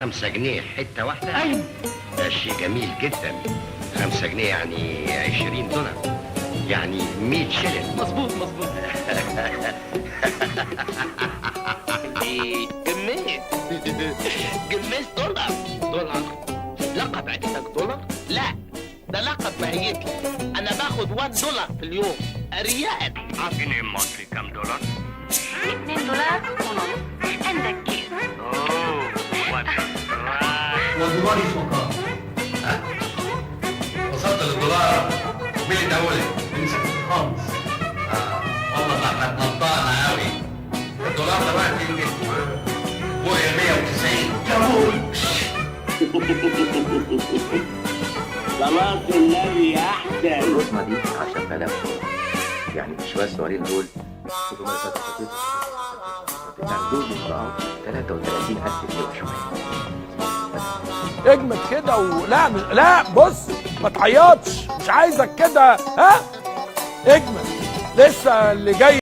5 جنيه حتة واحدة؟ أيوة. ده شيء جميل جدا. 5 جنيه يعني 20 دولار، يعني 100 شلن. مظبوط. جميز دولار لقب عدتك دولار؟ لا، ده لقب ماهيتي. انا باخد $1 في اليوم ريال. عارفين المصري كام دولار؟ $2.50 عندك كيس. اوه والدولار اسمه كام؟ ها؟ وصلت للدولار بيت اولي بنسك خالص. والله ده احنا اتنطقنا قوي. الدولار دلوقتي يمكن فوق 190. يا ابوي صلاة النبي احسن. الرسمة دي 10,000 دولار، يعني شوية الصغيرين دول يعني دول بيطلعوا 33,000 جنيه وشوية. اجمد كده لا بص ما تعيطش، مش عايزك كده. ها اجمد، لسه اللي جاي.